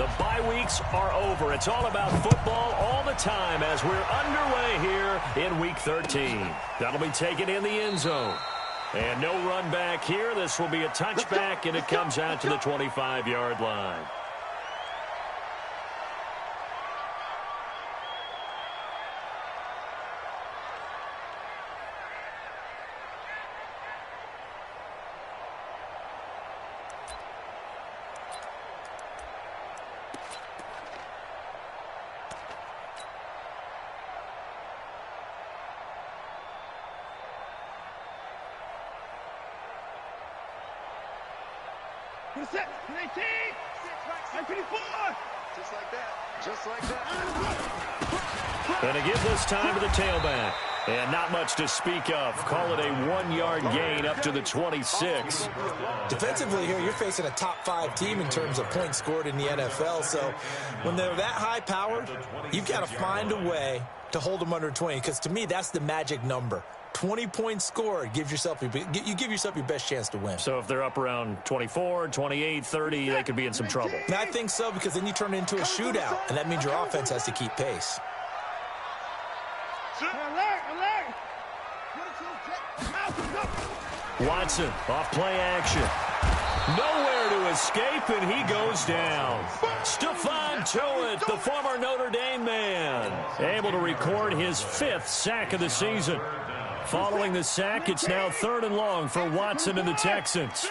The bye weeks are over. It's all about football all the time as we're underway here in Week 13. That'll be taken in the end zone. And no run back here. This will be a touchback, and it comes out to the 25-yard line. Going to give this time to the tailback. And not much to speak of. Call it a 1-yard gain up to the 26. Defensively here, you're facing a top-5 team in terms of points scored in the NFL. So when they're that high-powered, you've got to find a way to hold them under 20. Because to me, that's the magic number. 20 points scored, you give yourself your best chance to win. So if they're up around 24, 28, 30, they could be in some trouble. And I think so, because then you turn it into a shootout, and that means your offense has to keep pace. Watson off play action. Nowhere to escape, and he goes down. Stephon Tuitt, the former Notre Dame man, able to record his 5th sack of the season. Following the sack, it's now 3rd and long for Watson and the Texans.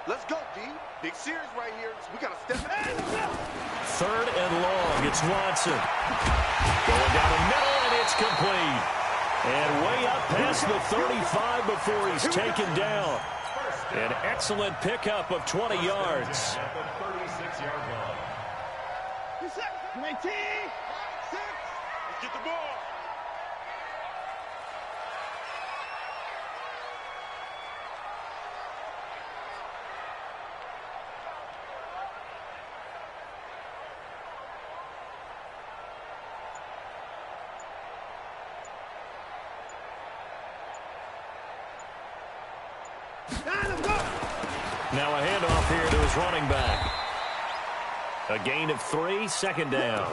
Let's go, D. Big series right here. We got to step in. 3rd and long. It's Watson. Going down the middle, and it's complete. And way up past the 35 before he's taken down. An excellent pickup of 20 yards. At the 36-yard line. 19. 6. Let's get the ball. Now a handoff here to his running back. A gain of 3, 2nd down.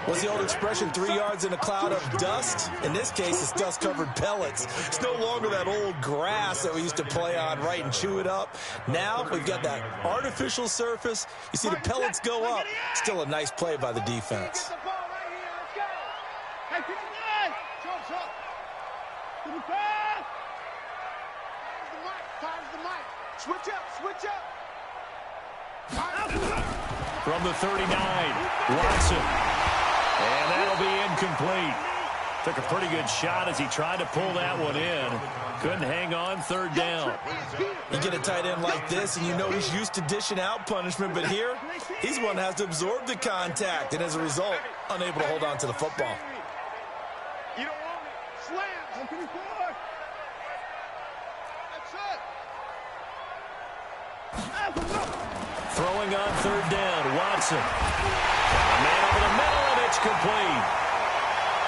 What's the old expression, 3 yards in a cloud of dust? In this case, it's dust-covered pellets. It's no longer that old grass that we used to play on, right, and chew it up. Now we've got that artificial surface. You see the pellets go up. Still a nice play by the defense. Switch up. From the 39, Watson. And that'll be incomplete. Took a pretty good shot as he tried to pull that one in. Couldn't hang on, 3rd down. You get a tight end like this, and you know he's used to dishing out punishment, but here, he's one that has to absorb the contact, and as a result, unable to hold on to the football. You don't want it. Slam. Throwing on 3rd down, Watson. A man over the middle, and it's complete.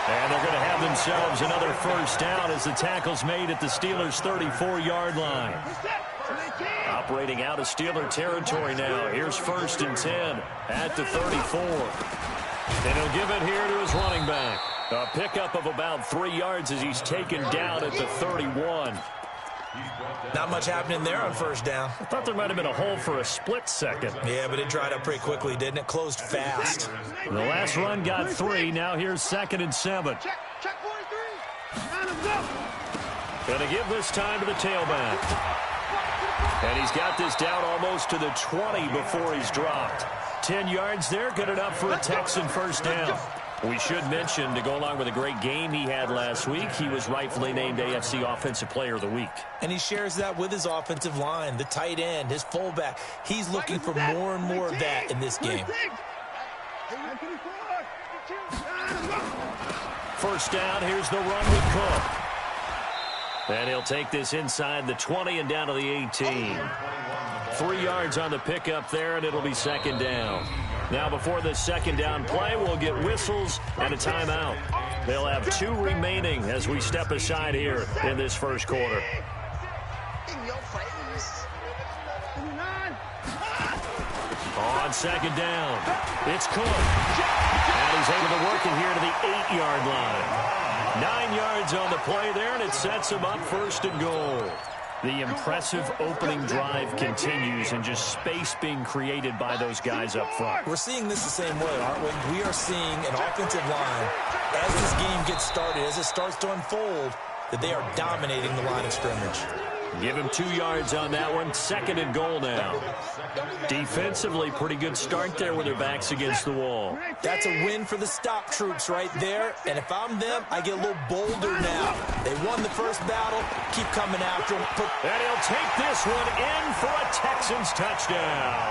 And they're going to have themselves another 1st down as the tackle's made at the Steelers' 34-yard line. Operating out of Steeler territory now. Here's 1st and 10 at the 34. And he'll give it here to his running back. A pickup of about 3 yards as he's taken down at the 31. Not much happening there on 1st down. I thought there might have been a hole for a split second. Yeah, but it dried up pretty quickly, didn't it? Closed fast. The last run got 3. Now here's 2nd and 7. Check 43. Going to give this time to the tailback. And he's got this down almost to the 20 before he's dropped. 10 yards there, good enough for a Texan 1st down. We should mention, to go along with a great game he had last week, he was rightfully named AFC Offensive Player of the Week. And he shares that with his offensive line, the tight end, his fullback. He's looking for more and more of that in this game. 1st down, here's the run with Cook. And he'll take this inside the 20 and down to the 18. 3 yards on the pickup there, and it'll be second down. Now, before this second down play, we'll get whistles and a timeout. They'll have 2 remaining as we step aside here in this first quarter. On second down, it's Cook. And he's able to work it here to the 8-yard line. 9 yards on the play there, and it sets him up first and goal. The impressive opening drive continues, and just space being created by those guys up front. We're seeing this the same way, aren't we? We are seeing an offensive line, as this game gets started, as it starts to unfold, that they are dominating the line of scrimmage. Give him 2 yards on that one. Second and goal now. Defensively, pretty good start there with their backs against the wall. That's a win for the stop troops right there. And if I'm them, I get a little bolder now. They won the first battle. Keep coming after them. And he'll take this one in for a Texans touchdown.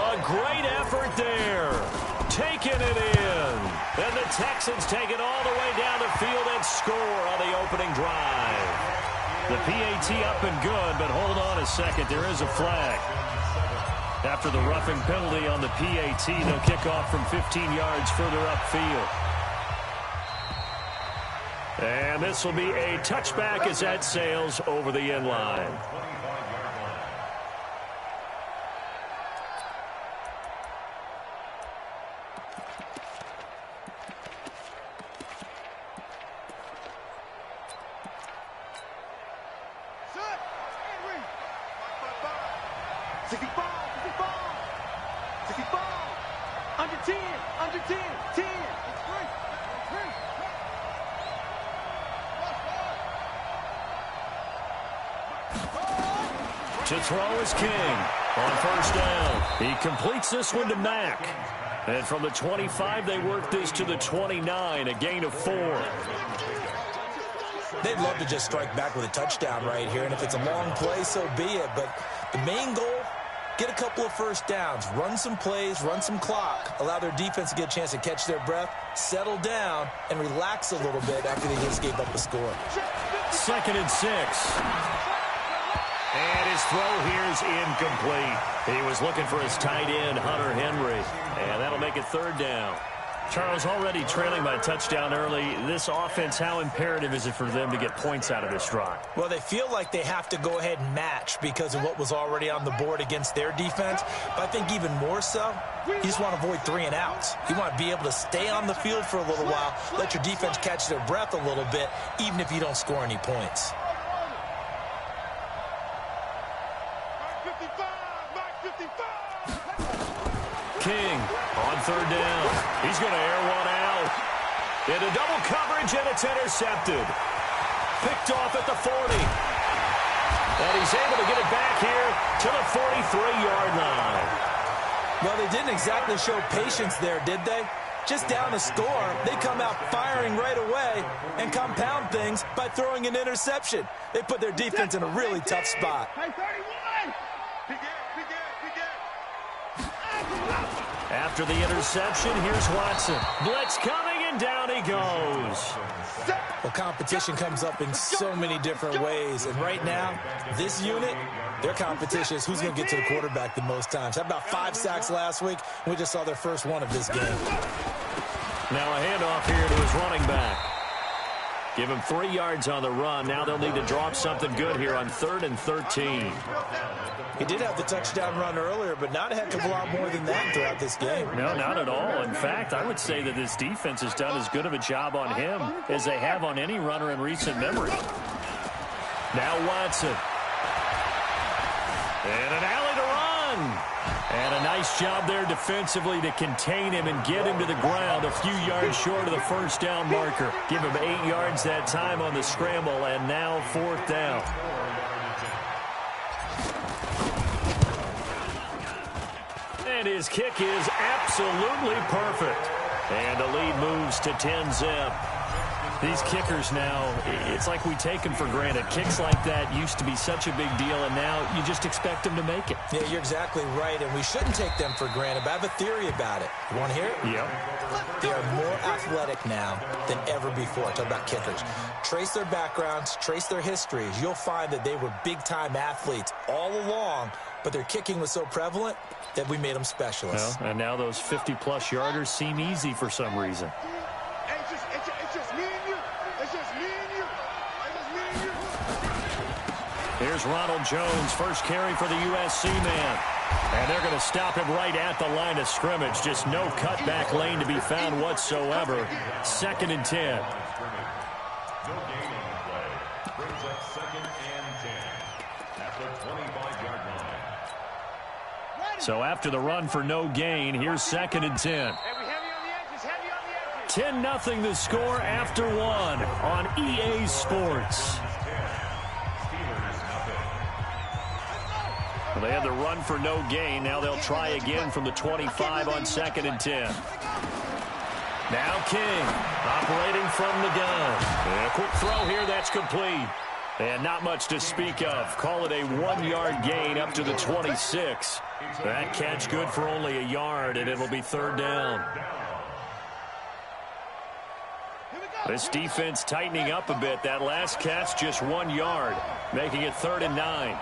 A great effort there. Taking it in. And the Texans take it all the way down the field and score on the opening drive. The PAT up and good, but hold on a second. There is a flag. After the roughing penalty on the PAT, they'll kick off from 15 yards further upfield. And this will be a touchback as that sails over the end line. To throw is King on first down. He completes this one to Mack. And from the 25, they work this to the 29, a gain of 4. They'd love to just strike back with a touchdown right here, and if it's a long play, so be it. But the main goal, get a couple of first downs, run some plays, run some clock, allow their defense to get a chance to catch their breath, settle down, and relax a little bit after they just gave up the score. 2nd and 6. And his throw here is incomplete. He was looking for his tight end, Hunter Henry. And that'll make it 3rd down. Charles, already trailing by a touchdown early. This offense, how imperative is it for them to get points out of this drive? Well, they feel like they have to go ahead and match because of what was already on the board against their defense. But I think even more so, you just want to avoid 3 and outs. You want to be able to stay on the field for a little while, let your defense catch their breath a little bit, even if you don't score any points. King on 3rd down. He's going to air one out. Into double coverage, and it's intercepted. Picked off at the 40. And he's able to get it back here to the 43-yard line. Well, they didn't exactly show patience there, did they? Just down a score, they come out firing right away and compound things by throwing an interception. They put their defense in a really tough spot. After the interception, here's Watson. Blitz coming, and down he goes. Well, competition comes up in so many different ways. And right now, this unit, their competition is who's going to get to the quarterback the most times. Had about 5 sacks last week, and we just saw their first one of this game. Now a handoff here to his running back. Give him 3 yards on the run. Now they'll need to drop something good here on 3rd and 13. He did have the touchdown run earlier, but not a heck of a lot more than that throughout this game. No, not at all. In fact, I would say that this defense has done as good of a job on him as they have on any runner in recent memory. Now Watson. And an alley to run. And a nice job there defensively to contain him and get him to the ground a few yards short of the first down marker. Give him 8 yards that time on the scramble, and now 4th down. And his kick is absolutely perfect. And the lead moves to 10-zip. These kickers now, it's like we take them for granted. Kicks like that used to be such a big deal, and now you just expect them to make it. Yeah, you're exactly right, and we shouldn't take them for granted, but I have a theory about it. You want to hear it? Yep. They are more athletic now than ever before. Talk about kickers. Trace their backgrounds, trace their histories. You'll find that they were big-time athletes all along, but their kicking was so prevalent that we made them specialists. Well, and now those 50-plus yarders seem easy for some reason. It's just me and you. It's just me and you. It's just me and you. Here's Ronald Jones, first carry for the USC man. And they're going to him right at the line of scrimmage. Just no cutback lane to be found whatsoever. 2nd and 10. Brings up 2nd and 10 at the 25-yard line. So after the run for no gain, here's 2nd and 10. 10-0 the score after 1 on EA Sports. Well, they had the run for no gain. Now they'll try again from the 25 on 2nd and 10. Now King operating from the gun. And a quick throw here that's complete. And not much to speak of. Call it a 1-yard gain up to the 26. That catch good for only a yard, and it'll be 3rd down. This defense tightening up a bit. That last catch just 1 yard, making it 3rd and 9.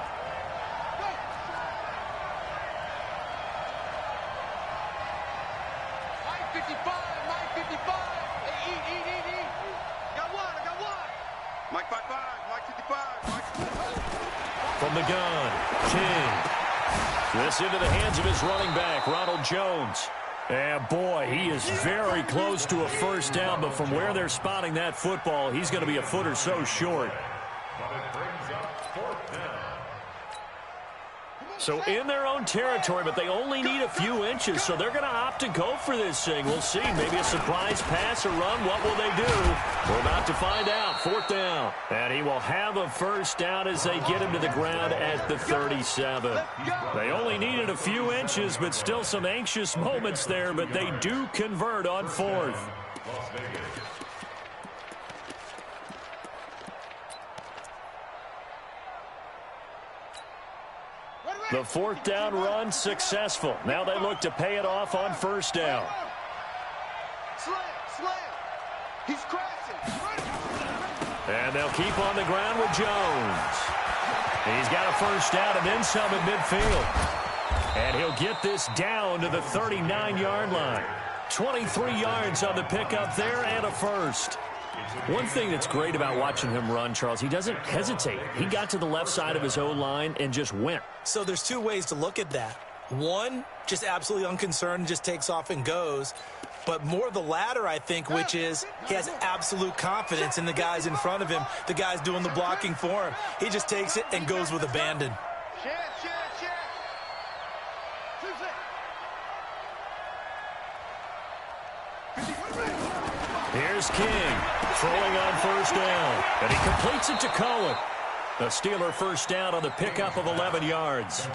From the gun, King. This into the hands of his running back, Ronald Jones. And boy, he is very close to a 1st down, but from where they're spotting that football, he's going to be a foot or so short. So in their own territory, but they only need a few inches, so they're going to opt to go for this thing. We'll see. Maybe a surprise pass or run. What will they do? We're about to find out. 4th down. And he will have a 1st down as they get him to the ground at the 37. They only needed a few inches, but still some anxious moments there, but they do convert on 4th. The 4th down run successful. Now they look to pay it off on 1st down. He's crashing. And they'll keep on the ground with Jones. He's got a 1st down and then some at midfield. And he'll get this down to the 39-yard line. 23 yards on the pickup there and a 1st. One thing that's great about watching him run, Charles, he doesn't hesitate. He got to the left side of his O-line and just went. So there's 2 ways to look at that. One, just absolutely unconcerned, just takes off and goes. But more the latter, I think, which is he has absolute confidence in the guys in front of him, the guys doing the blocking for him. He just takes it and goes with abandon. Here's King throwing on 1st down, and he completes it to Cohen. The Steeler 1st down on the pickup of 11 yards.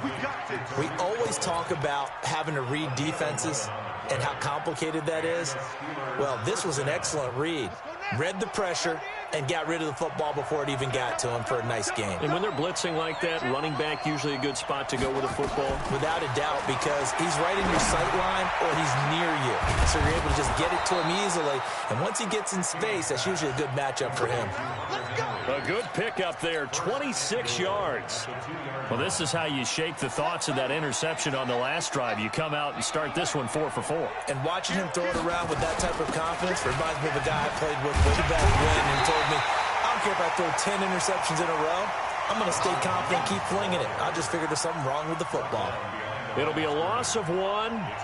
We always talk about having to read defenses and how complicated that is. Well, this was an excellent read. Read the pressure and got rid of the football before it even got to him for a nice game. And when they're blitzing like that, running back usually a good spot to go with a football? Without a doubt, because he's right in your sight line or he's near you. So you're able to just get it to him easily. And once he gets in space, that's usually a good matchup for him. A good pickup there, 26 yards. Well, this is how you shake the thoughts of that interception on the last drive. You come out and start this one 4 for 4. And watching him throw it around with that type of confidence reminds me of a guy I played with way back when and told me, I don't care if I throw 10 interceptions in a row. I'm going to stay confident and keep flinging it. I just figured there's something wrong with the football. It'll be a loss of 1,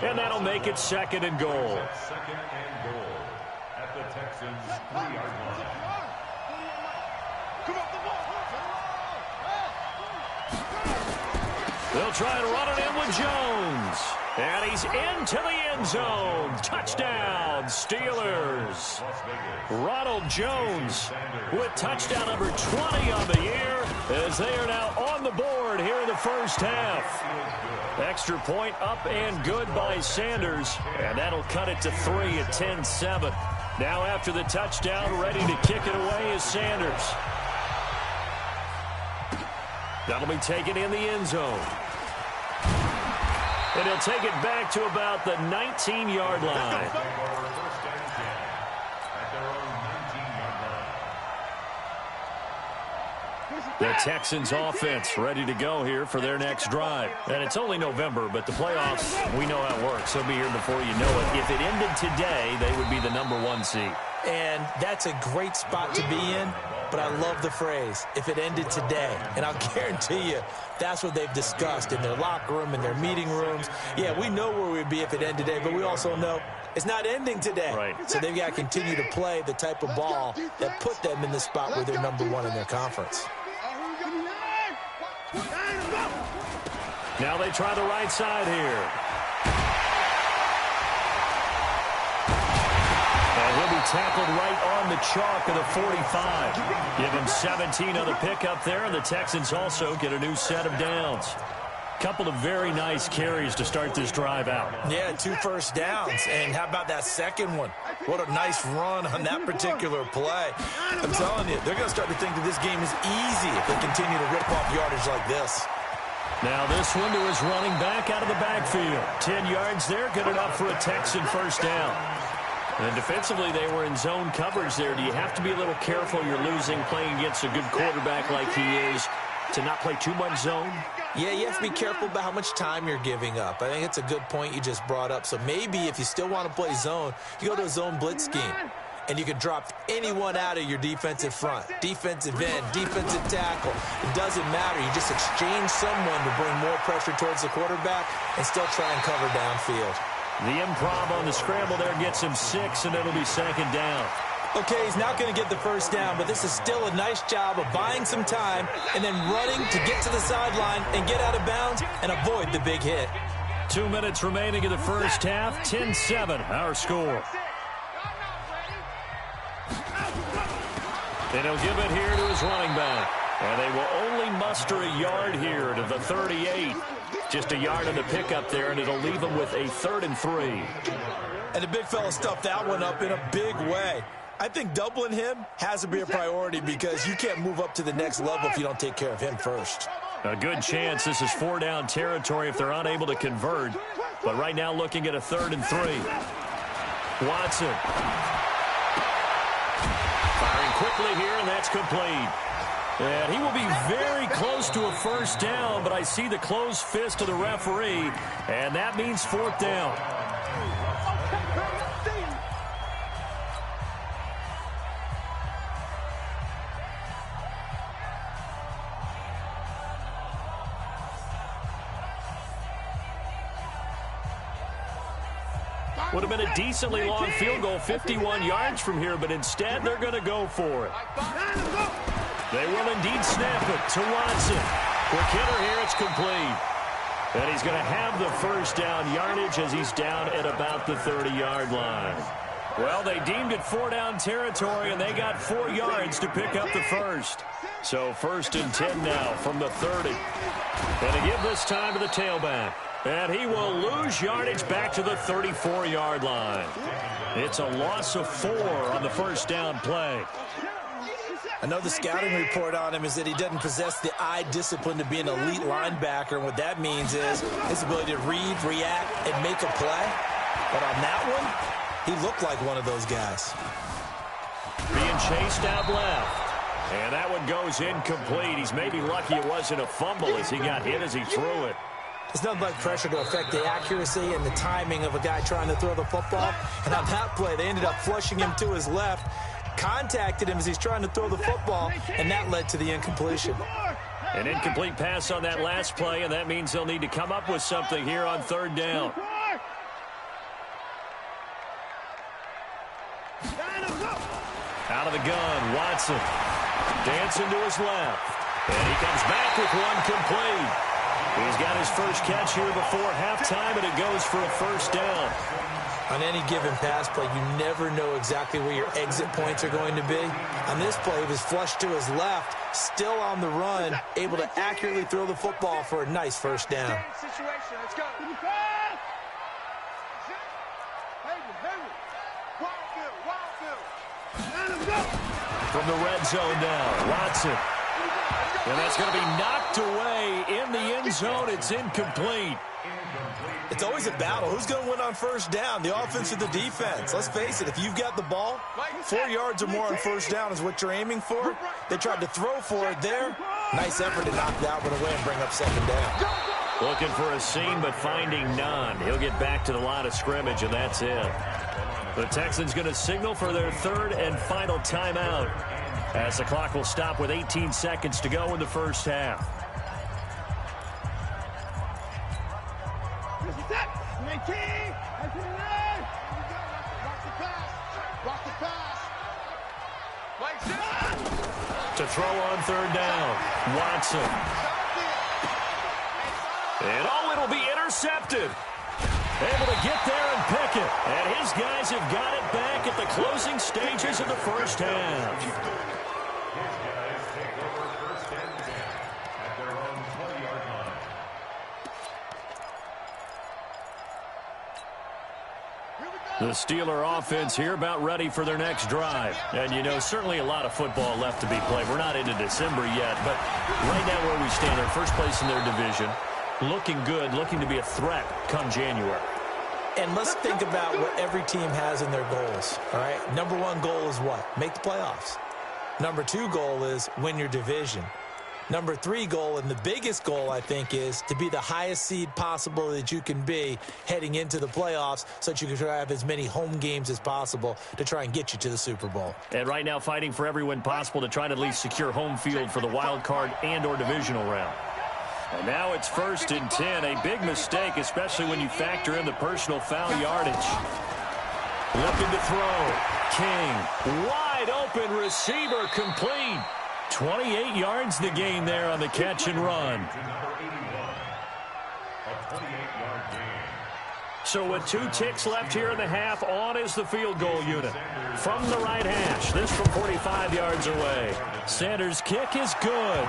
and that'll make it 2nd and goal. 2nd and goal at the Texans' 3-yard line. They'll try to run it in with Jones. And he's into the end zone. Touchdown, Steelers. Ronald Jones with touchdown number 20 on the year as they are now on the board here in the 1st half. Extra point up and good by Sanders. And that'll cut it to 3 at 10-7. Now after the touchdown, ready to kick it away is Sanders. That'll be taken in the end zone. And he'll take it back to about the 19-yard line. The Texans offense ready to go here for their next drive. And it's only November, but the playoffs, we know how it works. They'll be here before you know it. If it ended today, they would be the #1 seed. And that's a great spot to be in, but I love the phrase, if it ended today. And I'll guarantee you, that's what they've discussed in their locker room, in their meeting rooms. Yeah, we know where we'd be if it ended today, but we also know it's not ending today. Right. So they've got to continue to play the type of ball that put them in the spot where they're #1 in their conference. Now they try the right side here. And he'll be tackled right on the chalk of the 45. Give him 17 on the pickup there, and the Texans also get a new set of downs. Couple of very nice carries to start this drive out. Yeah, 2 first downs. And how about that second one? What a nice run on that particular play. I'm telling you, they're going to start to think that this game is easy if they continue to rip off yardage like this. Now this one to his running back out of the backfield. 10 yards there, good enough for a Texan first down. And defensively, they were in zone coverage there. Do you have to be a little careful? You're losing playing against a good quarterback like he is to not play too much zone? Yeah, you have to be careful about how much time you're giving up. I think it's a good point you just brought up. So maybe if you still want to play zone, you go to a zone blitz scheme. And you can drop anyone out of your defensive front. Defensive end, defensive tackle. It doesn't matter. You just exchange someone to bring more pressure towards the quarterback and still try and cover downfield. The improv on the scramble there gets him 6, and it'll be second down. Okay, he's not going to get the first down, but this is still a nice job of buying some time and then running to get to the sideline and get out of bounds and avoid the big hit. 2 minutes remaining in the first half. 10-7, our score. And he'll give it here to his running back. And they will only muster a yard here to the 38. Just a yard on the pickup there, and it'll leave them with a 3rd and 3. And the big fella stuffed that one up in a big way. I think doubling him has to be a priority because you can't move up to the next level if you don't take care of him first. A good chance this is 4-down territory if they're unable to convert. But right now looking at a 3rd and 3. Watson. Firing quickly here, and that's complete. And he will be very close to a first down, but I see the closed fist of the referee, and that means 4th down. Would have been a decently long field goal, 51 yards from here, but instead they're going to go for it. They will indeed snap it to Watson. Quick hitter here, it's complete. And he's going to have the first down yardage as he's down at about the 30-yard line. Well, they deemed it 4-down territory, and they got 4 yards to pick up the first. So 1st and 10 now from the 30. And to give this time to the tailback. And he will lose yardage back to the 34-yard line. It's a loss of 4 on the first down play. I know the scouting report on him is that he doesn't possess the eye discipline to be an elite linebacker. And what that means is his ability to read, react, and make a play. But on that one, he looked like one of those guys. Being chased out left. And that one goes incomplete. He's maybe lucky it wasn't a fumble as he got hit as he threw it. There's nothing like pressure to affect the accuracy and the timing of a guy trying to throw the football. And on that play, they ended up flushing him to his left, contacted him as he's trying to throw the football, and that led to the incompletion. An incomplete pass on that last play, and that means they'll need to come up with something here on 3rd down. Out of the gun, Watson. Dancing to his left. And he comes back with one complete. He's got his first catch here before halftime, and it goes for a first down. On any given pass play, you never know exactly where your exit points are going to be. On this play, he was flushed to his left, still on the run, able to accurately throw the football for a nice first down. Let's go. From the red zone now, Watson. And that's going to be knocked away in the end zone. It's incomplete. It's always a battle. Who's going to win on first down, the offense or the defense? Let's face it, if you've got the ball, 4 yards or more on first down is what you're aiming for. They tried to throw for it there. Nice effort to knock that one away and bring up second down. Looking for a seam, but finding none. He'll get back to the line of scrimmage, and that's it. The Texans going to signal for their third and final timeout, as the clock will stop with 18 seconds to go in the first half. To throw on third down, Watson. And it'll be intercepted. Able to get there and pick it. And his guys have got it back at the closing stages of the first half. His guys take over first and 10 at their own 20-yard line. The Steeler offense here about ready for their next drive. And, you know, certainly a lot of football left to be played. We're not into December yet, but right now where we stand, they're first place in their division. Looking good, looking to be a threat come January. And let's think about what every team has in their goals, all right? Number one goal is what? Make the playoffs. Number two goal is win your division. Number three goal, and the biggest goal, I think, is to be the highest seed possible that you can be heading into the playoffs so that you can have as many home games as possible to try and get you to the Super Bowl. And right now fighting for every win possible to try to at least secure home field for the wild card and or divisional round. And now it's 1st and 10. A big mistake, especially when you factor in the personal foul yardage. Looking to throw. King. Wide open receiver complete. 28 yards the gain there on the catch and run. So with 2 ticks left here in the half, on is the field goal unit. From the right hash, this from 45 yards away. Sanders' kick is good.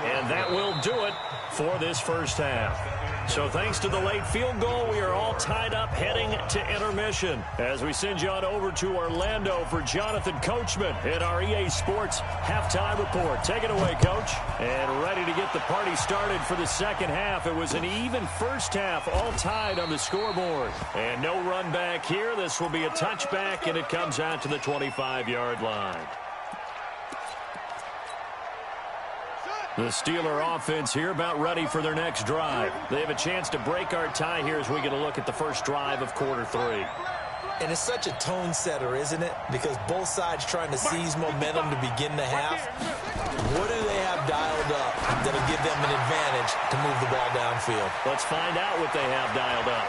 And that will do it for this first half. So thanks to the late field goal, we are all tied up heading to intermission as we send you on over to Orlando for Jonathan Coachman in our EA Sports Halftime Report. Take it away, Coach. And ready to get the party started for the second half. It was an even first half, all tied on the scoreboard. And no run back here. This will be a touchback, and it comes out to the 25-yard line. The Steeler offense here about ready for their next drive. They have a chance to break our tie here as we get a look at the first drive of quarter 3. And it's such a tone setter, isn't it? Because both sides trying to seize momentum to begin the half. What do they have dialed up that'll give them an advantage to move the ball downfield? Let's find out what they have dialed up.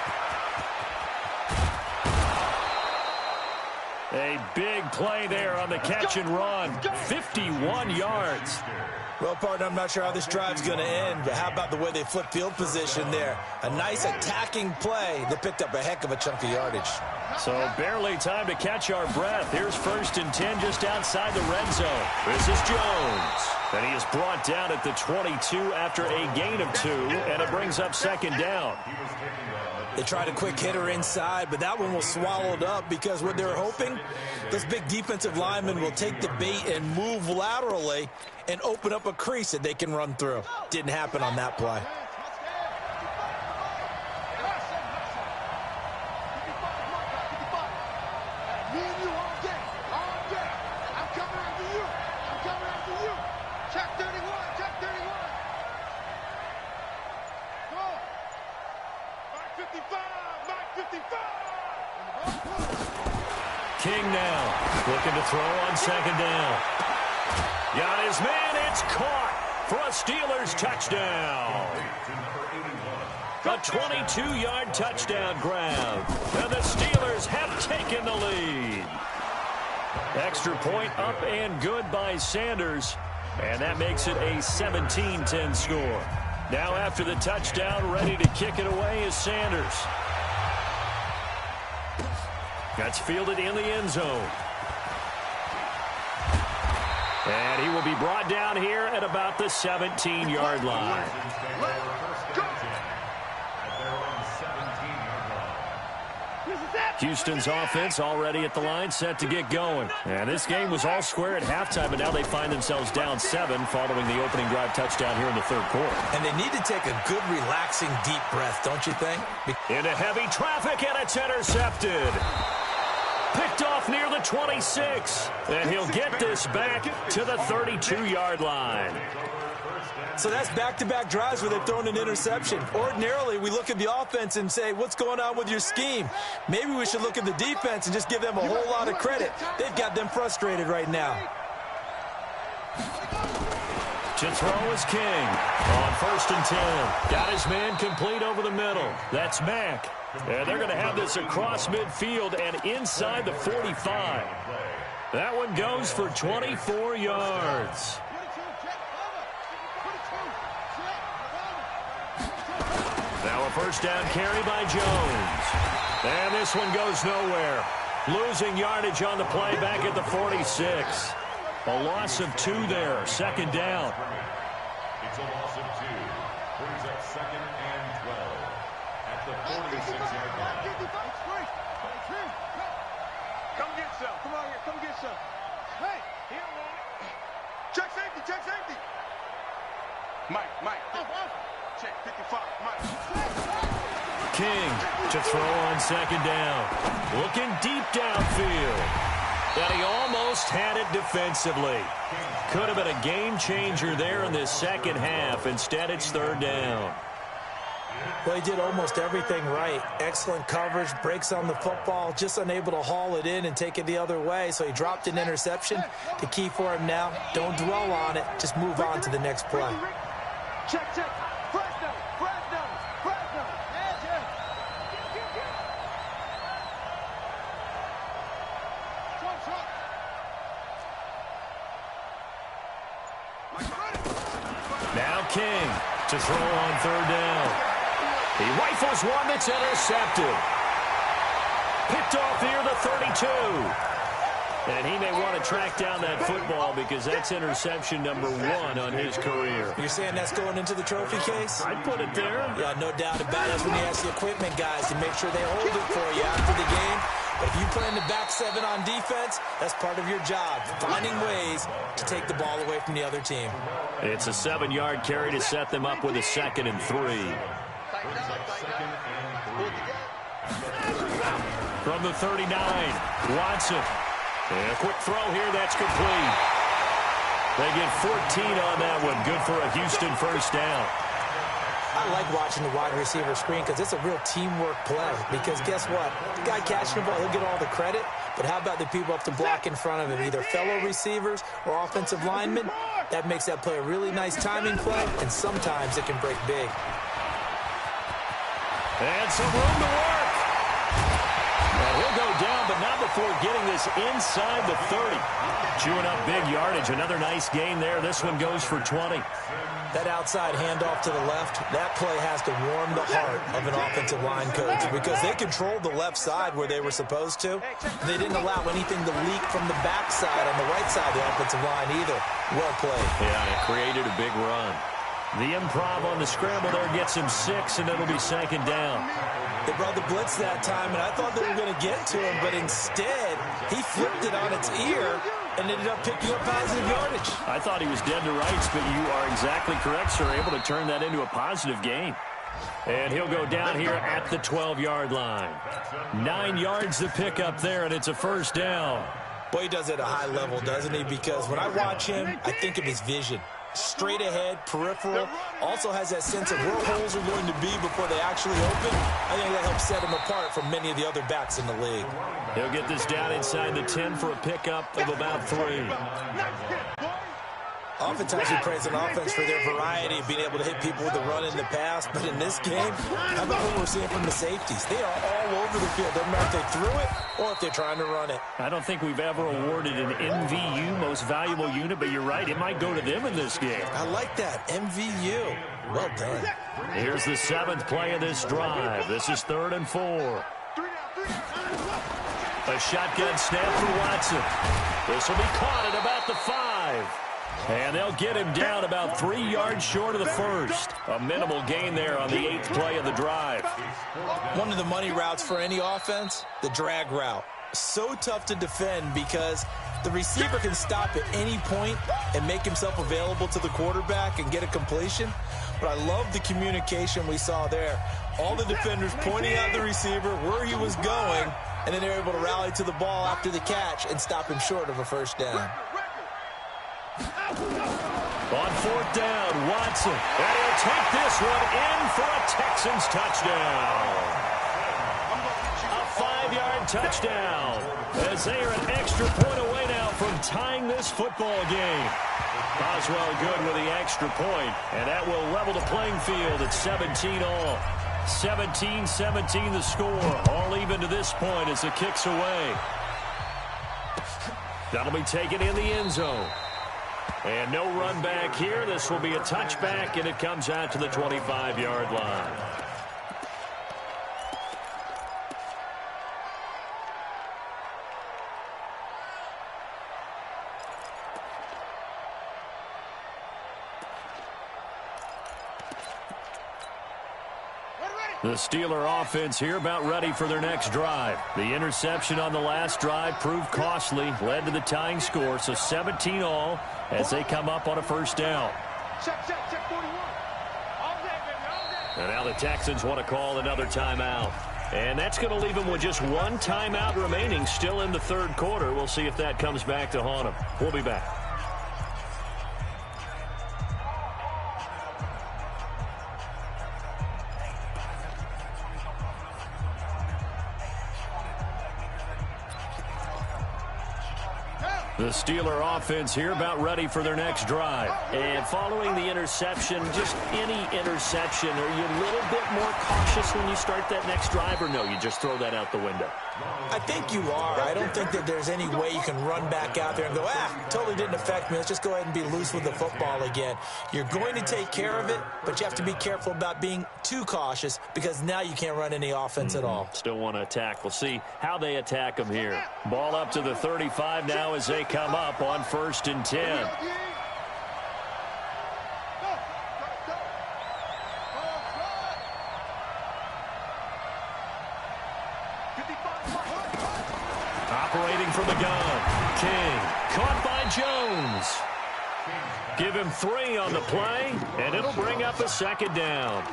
A big play there on the catch and run. 51 yards. Well, partner, I'm not sure how this drive's going to end, but how about the way they flip field position there? A nice attacking play that picked up a heck of a chunk of yardage. So barely time to catch our breath. Here's 1st and 10 just outside the red zone. This is Jones. And he is brought down at the 22 after a gain of 2, and it brings up second down. They tried a quick hitter inside, but that one was swallowed up because what they're hoping, those big defensive linemen will take the bait and move laterally and open up a crease that they can run through. Didn't happen on that play. King now looking to throw on second down. Got his man. It's caught for a Steelers touchdown. A 22-yard touchdown grab. And the Steelers have taken the lead. Extra point up and good by Sanders. And that makes it a 17-10 score. Now after the touchdown, ready to kick it away is Sanders. That's fielded in the end zone. And he will be brought down here at about the 17-yard line. Houston's offense already at the line, set to get going. And this game was all square at halftime, but now they find themselves down 7 following the opening drive touchdown here in the third quarter. And they need to take a good, relaxing, deep breath, don't you think? Into heavy traffic, and it's intercepted. Picked off near the 26. And he'll get this back to the 32-yard line. So that's back-to-back drives where they've thrown an interception. Ordinarily, we look at the offense and say, what's going on with your scheme? Maybe we should look at the defense and just give them a whole lot of credit. They've got them frustrated right now. To throw is King on 1st and 10. Got his man complete over the middle. That's Mack. And they're going to have this across midfield and inside the 45. That one goes for 24 yards. Now a first down carry by Jones. And this one goes nowhere. Losing yardage on the play back at the 46. A loss of 2 there. 2nd down. It's a loss of 2. Brings up 2nd and 12. At the 46-yard line. Come get some. Come on here. Come get some. Hey, he don't want it. Check safety. Check safety. Mike. Off. Check 55. Mike. King to throw on 2nd down. Looking deep downfield. And he almost had it defensively. Could have been a game changer there in this second half. Instead, it's 3rd down. Well, he did almost everything right. Excellent coverage, breaks on the football, just unable to haul it in and take it the other way. So he dropped an interception. The key for him now, don't dwell on it. Just move on to the next play. Check. Fresno. Now King to throw on 3rd down. He rifles one that's intercepted. Picked off near the 32. And he may want to track down that football because that's interception number 1 on his career. You're saying that's going into the trophy case? I'd put it there. Yeah, no doubt about it. That's when you ask the equipment guys to make sure they hold it for you after the game. But if you play in the back 7 on defense, that's part of your job, finding ways to take the ball away from the other team. It's a 7-yard carry to set them up with a 2nd and 3. From the 39, Watson. And a quick throw here, that's complete. They get 14 on that one. Good for a Houston 1st down. I like watching the wide receiver screen because it's a real teamwork play. Because guess what? The guy catching the ball, he'll get all the credit. But how about the people up to block in front of him, either fellow receivers or offensive linemen? That makes that play a really nice timing play, and sometimes it can break big. And some room to work. And he'll go down, but not before getting this inside the 30. Chewing up big yardage. Another nice gain there. This one goes for 20. That outside handoff to the left, that play has to warm the heart of an offensive line coach because they controlled the left side where they were supposed to. They didn't allow anything to leak from the backside on the right side of the offensive line either. Well played. Yeah, and it created a big run. The improv on the scramble there gets him 6, and it'll be 2nd down. They brought the blitz that time, and I thought they were going to get to him, but instead, he flipped it on its ear and ended up picking up positive yardage. I thought he was dead to rights, but you are exactly correct, sir. Able to turn that into a positive gain. And he'll go down here at the 12-yard line. 9 yards to pick up there, and it's a 1st down. Boy, he does it at a high level, doesn't he? Because when I watch him, I think of his vision. Straight ahead, peripheral, also has that sense of where holes are going to be before they actually open. I think that helps set him apart from many of the other backs in the league. He'll get this down inside the 10 for a pickup of about 3. Oftentimes we praise an offense for their variety of being able to hit people with the run in the pass, but in this game, how about what we're seeing from the safeties? They are all over the field. Doesn't matter if they threw it or if they're trying to run it. I don't think we've ever awarded an MVU, most valuable unit, but you're right, it might go to them in this game. I like that, MVU. Well done. Here's the 7th play of this drive. This is 3rd and 4. A shotgun snap for Watson. This will be caught at about the 5. And they'll get him down about 3 yards short of the first. A minimal gain there on the 8th play of the drive. One of the money routes for any offense, the drag route. So tough to defend because the receiver can stop at any point and make himself available to the quarterback and get a completion. But I love the communication we saw there. All the defenders pointing out the receiver, where he was going, and then they're able to rally to the ball after the catch and stop him short of a first down. On 4th down, Watson. And he'll take this one in for a Texans touchdown. A 5-yard touchdown. As they are an extra point away now from tying this football game. Boswell good with the extra point, and that will level the playing field at 17-all. 17-17 the score. All even to this point as it kicks away. That'll be taken in the end zone. And no run back here. This will be a touchback, and it comes out to the 25-yard line. The Steeler offense here about ready for their next drive. The interception on the last drive proved costly, led to the tying score, so 17-all as they come up on a first down. Check 41. All day, baby, all day. And now the Texans want to call another timeout. And that's going to leave them with just one timeout remaining still in the third quarter. We'll see if that comes back to haunt them. We'll be back. The Steeler offense here about ready for their next drive. And following the interception, just any interception, are you a little bit more cautious when you start that next drive, or no, you just throw that out the window? I think you are. I don't think that there's any way you can run back out there and go, totally didn't affect me. Let's just go ahead and be loose with the football again. You're going to take care of it, but you have to be careful about being too cautious because now you can't run any offense at all. Still want to attack. We'll see how they attack them here. Ball up to the 35 now as they come up on 1st and 10. Operating from the gun. King caught by Jones. Give him 3 on the play, and it'll bring up a 2nd down.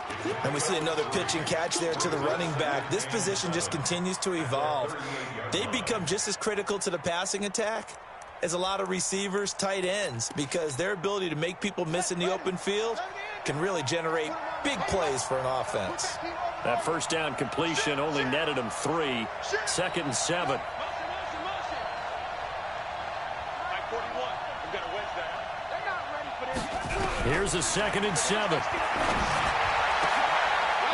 And we see another pitch and catch there to the running back. This position just continues to evolve. They become just as critical to the passing attack as a lot of receivers, tight ends, because their ability to make people miss in the open field can really generate big plays for an offense. That first down completion only netted him 3. 2nd and 7. Here's a 2nd and 7.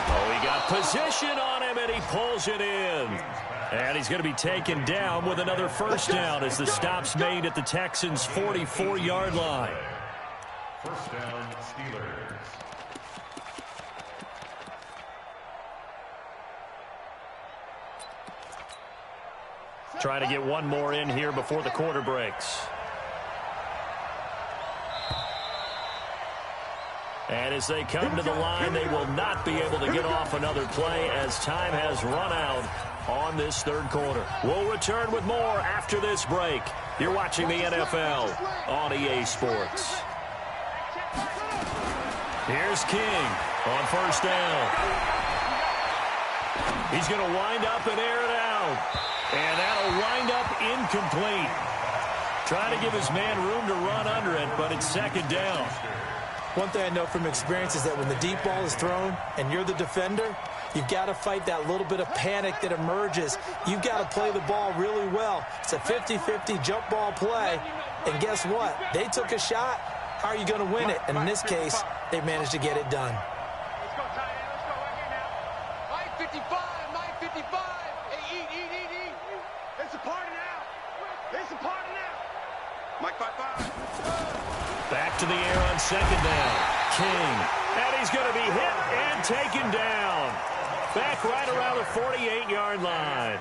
Oh, he got position on him, and he pulls it in. And he's going to be taken down with another first down as the stop's made at the Texans' 44-yard line. First down, Steelers. Trying to get one more in here before the quarter breaks. And as they come to the line, they will not be able to get off another play as time has run out on this third quarter. We'll return with more after this break. You're watching the NFL on EA Sports. Here's King on first down. He's going to wind up and air it out. And that'll wind up incomplete. Trying to give his man room to run under it, but it's 2nd down. One thing I know from experience is that when the deep ball is thrown and you're the defender, you've got to fight that little bit of panic that emerges. You've got to play the ball really well. It's a 50-50 jump ball play. And guess what? They took a shot. How are you going to win it? And in this case, they managed to get it done. Let's go, tight end. Let's go right here now. 9:55. Hey, eat. It's a party now. It's a party now. Mike 5-5. Back to the air on 2nd down. King. And he's going to be hit and taken down. Back right around the 48-yard line.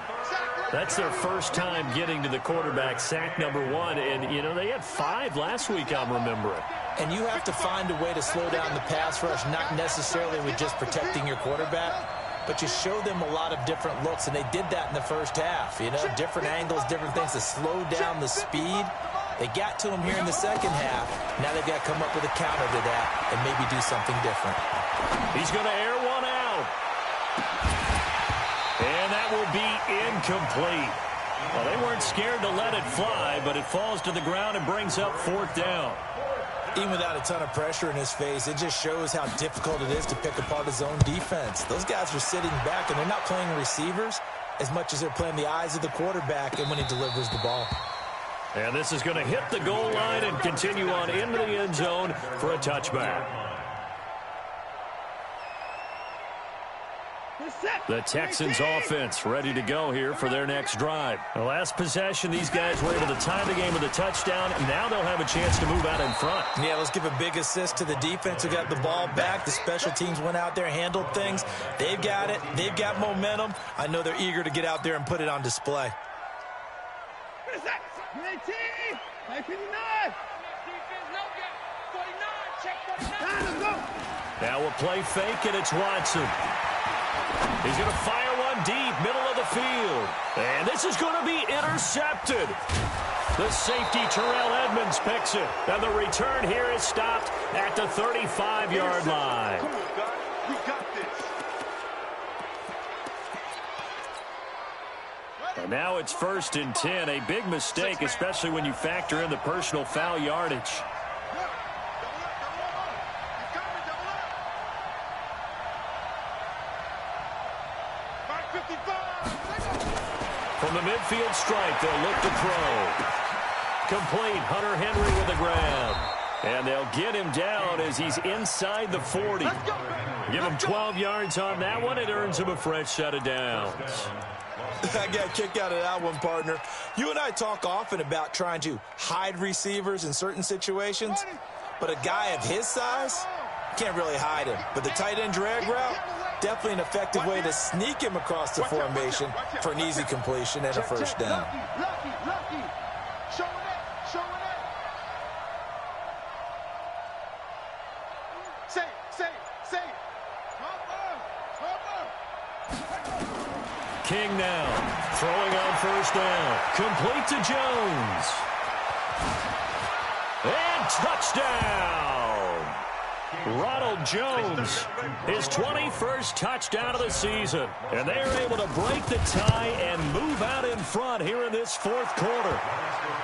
That's their first time getting to the quarterback, sack number 1. And, you know, they had 5 last week, I'm remembering. And you have to find a way to slow down the pass rush, not necessarily with just protecting your quarterback, but you show them a lot of different looks, and they did that in the first half. You know, different angles, different things to slow down the speed. They got to him here in the second half. Now they've got to come up with a counter to that and maybe do something different. He's going to air one out. And that will be incomplete. Well, they weren't scared to let it fly, but it falls to the ground and brings up 4th down. Even without a ton of pressure in his face, it just shows how difficult it is to pick apart his own defense. Those guys are sitting back, and they're not playing receivers as much as they're playing the eyes of the quarterback and when he delivers the ball. And this is going to hit the goal line and continue on into the end zone for a touchback. The Texans offense ready to go here for their next drive. The last possession, these guys were able to tie the game with a touchdown. Now they'll have a chance to move out in front. Yeah, let's give a big assist to the defense who got the ball back. The special teams went out there, handled things. They've got it. They've got momentum. I know they're eager to get out there and put it on display. Now we'll play fake, and it's Watson. He's going to fire one deep, middle of the field. And this is going to be intercepted. The safety, Terrell Edmonds, picks it. And the return here is stopped at the 35-yard line. Come on, guys. We got this. And now it's 1st and 10. A big mistake, especially when you factor in the personal foul yardage. From the midfield stripe, they'll look to throw. Complete, Hunter Henry with the grab. And they'll get him down as he's inside the 40. Give him 12 yards on that one. It earns him a fresh set of downs. I got a kick out of that one, partner. You and I talk often about trying to hide receivers in certain situations, but a guy of his size can't really hide him. But the tight end drag route, definitely an effective way to sneak him across the formation for an easy completion and a first down. Lucky. Showing it. Say. King now, throwing on first down. Complete to Jones. And touchdown! Ronald Jones, his 21st touchdown of the season. And they are able to break the tie and move out in front here in this 4th quarter.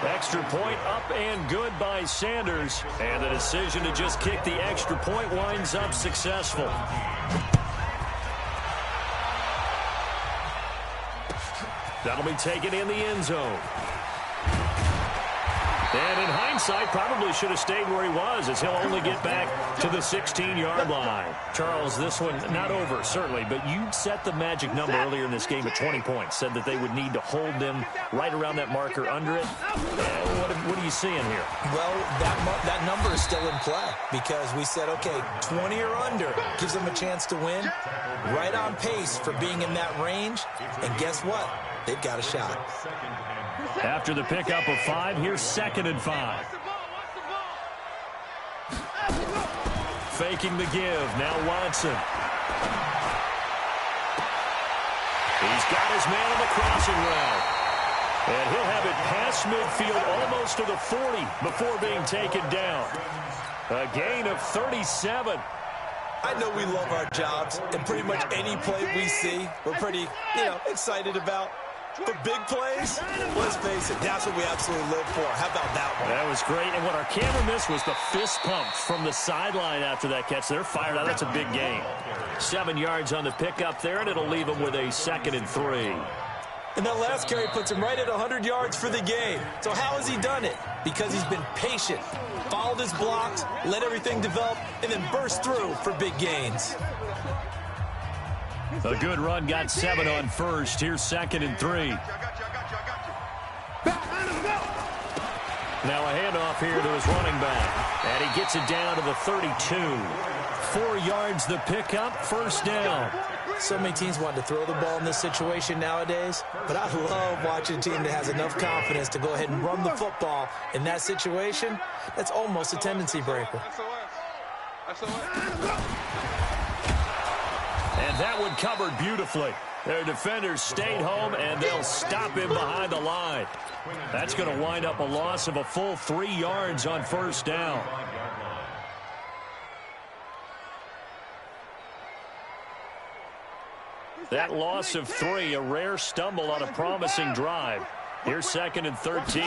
Extra point up and good by Sanders. And the decision to just kick the extra point winds up successful. That'll be taken in the end zone. And in hindsight, probably should have stayed where he was, as he'll only get back to the 16-yard line. Charles, this one not over, certainly, but you set the magic number earlier in this game at 20 points. Said that they would need to hold them right around that marker under it. What are you seeing here? Well, that number is still in play because we said, okay, 20 or under gives them a chance to win. Right on pace for being in that range. And guess what? They've got a shot. After the pickup of 5, here's 2nd and 5. Faking the give. Now Watson. He's got his man on the crossing route. And he'll have it past midfield almost to the 40 before being taken down. A gain of 37. I know we love our jobs, and pretty much any play we see, we're pretty, excited about. But big plays, let's face it, that's what we absolutely live for. How about that one? That was great. And what our camera missed was the fist pumps from the sideline after that catch. They're fired out. That's a big gain. 7 yards on the pickup there, and it'll leave them with a 2nd and 3. And that last carry puts him right at 100 yards for the game. So how has he done it? Because he's been patient, followed his blocks, let everything develop, and then burst through for big gains. A good run, got 7 on first. Here's 2nd and 3. Now a handoff here to his running back. And he gets it down to the 32. 4 yards the pickup, first down. So many teams want to throw the ball in this situation nowadays, but I love watching a team that has enough confidence to go ahead and run the football in that situation. That's almost a tendency breaker. And that one covered beautifully. Their defenders stayed home, and they'll stop him behind the line. That's going to wind up a loss of a full 3 yards on first down. That loss of 3, a rare stumble on a promising drive. Here's 2nd and 13.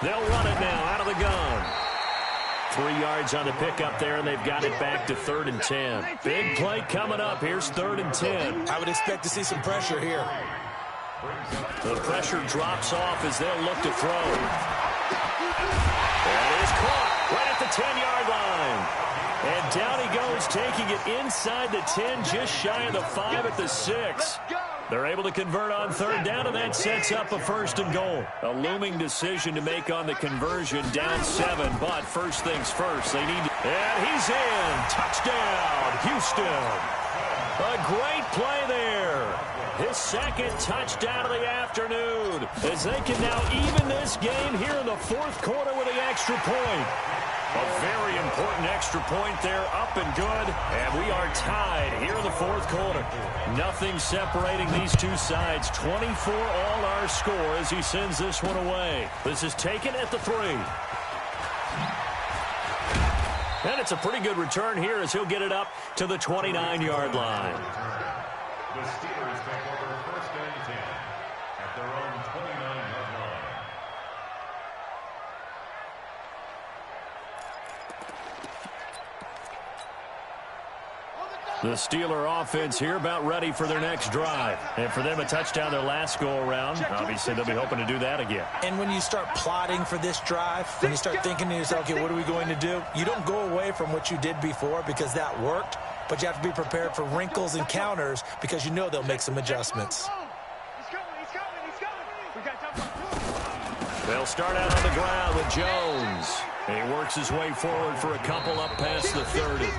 They'll run it now out of the gun. 3 yards on the pickup there, and they've got it back to 3rd and 10. Big play coming up. Here's 3rd and 10. I would expect to see some pressure here. The pressure drops off as they'll look to throw. That is caught right at the 10-yard line. And down he goes, taking it inside the 10, just shy of the 5 at the 6. They're able to convert on 3rd down, and that sets up a 1st and goal. A looming decision to make on the conversion, down 7, but first things first. They need to, and he's in. Touchdown, Houston. A great play there. His 2nd touchdown of the afternoon, as they can now even this game here in the 4th quarter with the extra point. A very important extra point there, up and good, and we are tied here in the 4th quarter. Nothing separating these two sides. 24 all our score as he sends this one away. This is taken at the 3. And it's a pretty good return here as he'll get it up to the 29-yard line. The Steelers take over 1st and 10 at their own 29-yard line. The Steeler offense here about ready for their next drive. And for them, a touchdown their last go-around. Obviously, they'll be hoping to do that again. And when you start plotting for this drive, when you start thinking to yourself, okay, what are we going to do? You don't go away from what you did before because that worked, but you have to be prepared for wrinkles and counters because you know they'll make some adjustments. They'll start out on the ground with Jones. And he works his way forward for a couple up past the 30.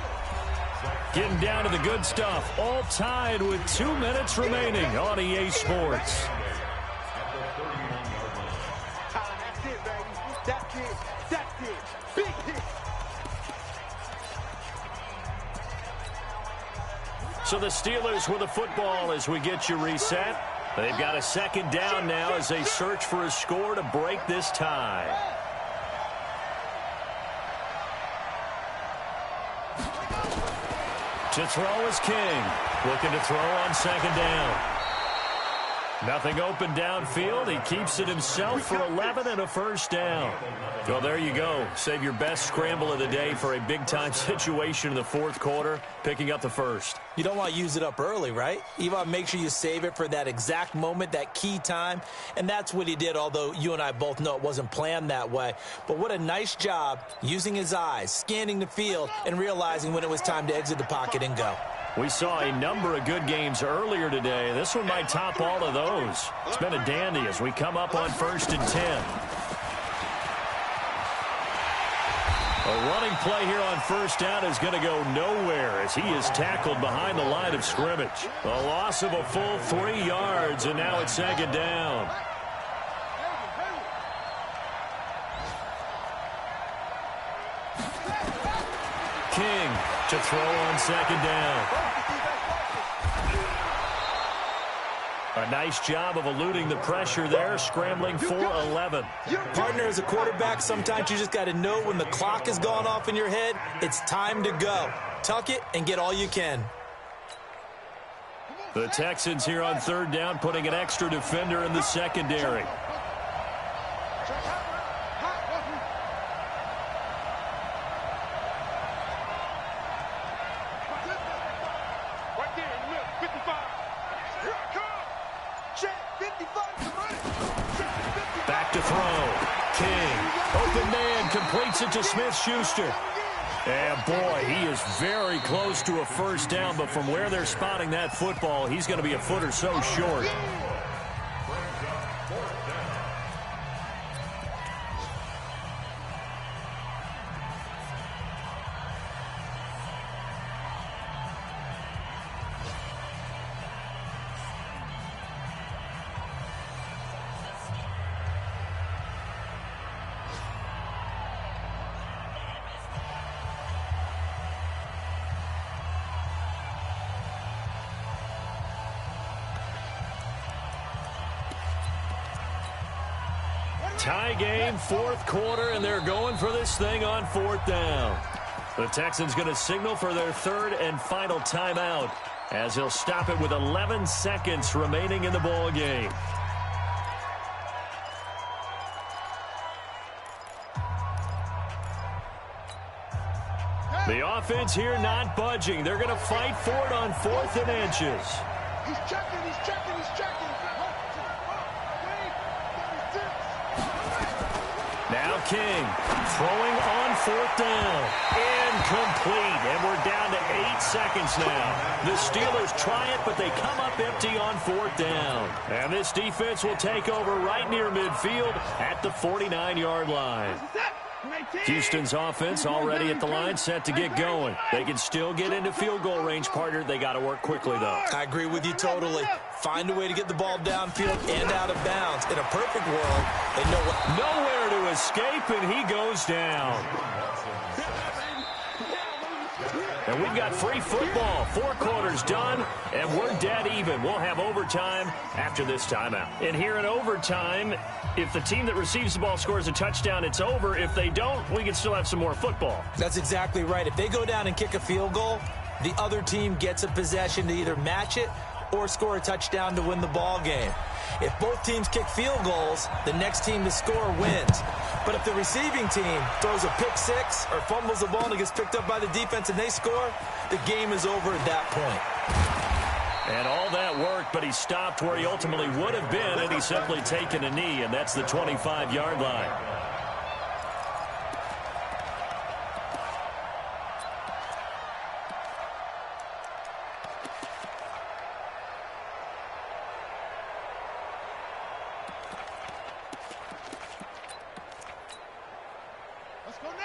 Getting down to the good stuff. All tied with 2 minutes remaining on EA Sports. That's it, baby. That's it. That's it. Big hit. So the Steelers with the football as we get you reset. They've got a 2nd down now as they search for a score to break this tie. To throw is King. Looking to throw on 2nd down. Nothing open downfield. He keeps it himself for 11 and a 1st down. Well, there you go. Save your best scramble of the day for a big-time situation in the 4th quarter, picking up the 1st. You don't want to use it up early, right? You want to make sure you save it for that exact moment, that key time. And that's what he did, although you and I both know it wasn't planned that way. But what a nice job using his eyes, scanning the field, and realizing when it was time to exit the pocket and go. We saw a number of good games earlier today. This one might top all of those. It's been a dandy as we come up on 1st and 10. A running play here on 1st down is going to go nowhere as he is tackled behind the line of scrimmage. A loss of a full 3 yards, and now it's 2nd down. King to throw on 2nd down. A nice job of eluding the pressure there, scrambling for 11. Partner, as a quarterback, sometimes you just got to know when the clock has gone off in your head, it's time to go. Tuck it and get all you can. The Texans here on 3rd down, putting an extra defender in the secondary. Back to throw. King. Open man. Completes it to Smith-Schuster. And boy, he is very close to a 1st down, but from where they're spotting that football, he's going to be a foot or so short. Tie game, fourth quarter, and they're going for this thing on fourth down. The Texans going to signal for their third and final timeout as he'll stop it with 11 seconds remaining in the ball game. The offense here not budging. They're going to fight for it on 4th and inches. He's checking, he's checking, he's checking. Now King throwing on 4th down. Incomplete. And we're down to 8 seconds now. The Steelers try it, but they come up empty on 4th down. And this defense will take over right near midfield at the 49-yard line. Houston's offense already at the line, set to get going. They can still get into field goal range, partner. They got to work quickly, though. I agree with you totally. Find a way to get the ball downfield and out of bounds. In a perfect world, they know what. Nowhere to escape, and he goes down. And we've got free football. 4 quarters done, and we're dead even. We'll have overtime after this timeout. And here in overtime, if the team that receives the ball scores a touchdown, it's over. If they don't, we can still have some more football. That's exactly right. If they go down and kick a field goal, the other team gets a possession to either match it or score a touchdown to win the ball game. If both teams kick field goals, the next team to score wins. But if the receiving team throws a pick six or fumbles the ball and it gets picked up by the defense and they score, the game is over at that point. And all that worked, but he stopped where he ultimately would have been, and he's simply taken a knee, and that's the 25-yard line.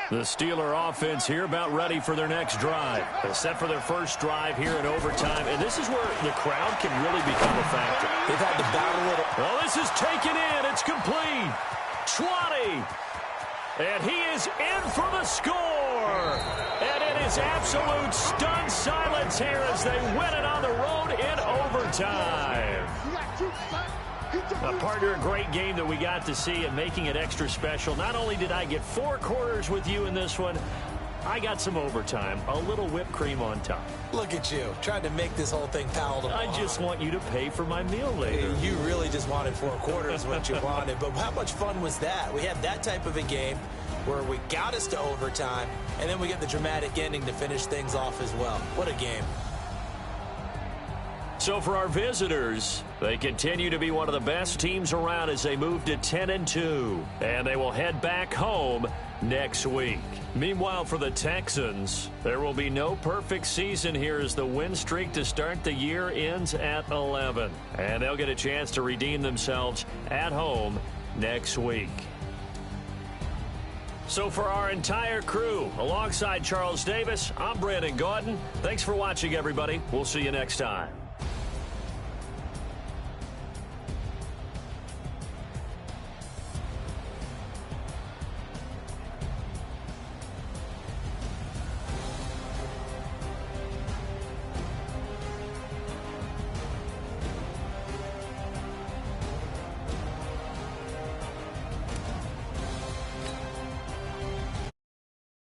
The Steeler offense here about ready for their next drive. They're set for their first drive here in overtime, and this is where the crowd can really become a factor. They've had to battle it. Well, this is taken in. It's complete. 20. And he is in for the score. And it is absolute stunned silence here as they win it on the road in overtime. Partner, a great game that we got to see and making it extra special. Not only did I get 4 quarters with you in this one, I got some overtime, a little whipped cream on top. Look at you, trying to make this whole thing palatable. I just want you to pay for my meal later. You really just wanted 4 quarters what you wanted, but how much fun was that? We had that type of a game where we got us to overtime, and then we get the dramatic ending to finish things off as well. What a game. So for our visitors, they continue to be one of the best teams around as they move to 10-2, and they will head back home next week. Meanwhile, for the Texans, there will be no perfect season here as the win streak to start the year ends at 11, and they'll get a chance to redeem themselves at home next week. So for our entire crew, alongside Charles Davis, I'm Brandon Gaudin. Thanks for watching, everybody. We'll see you next time.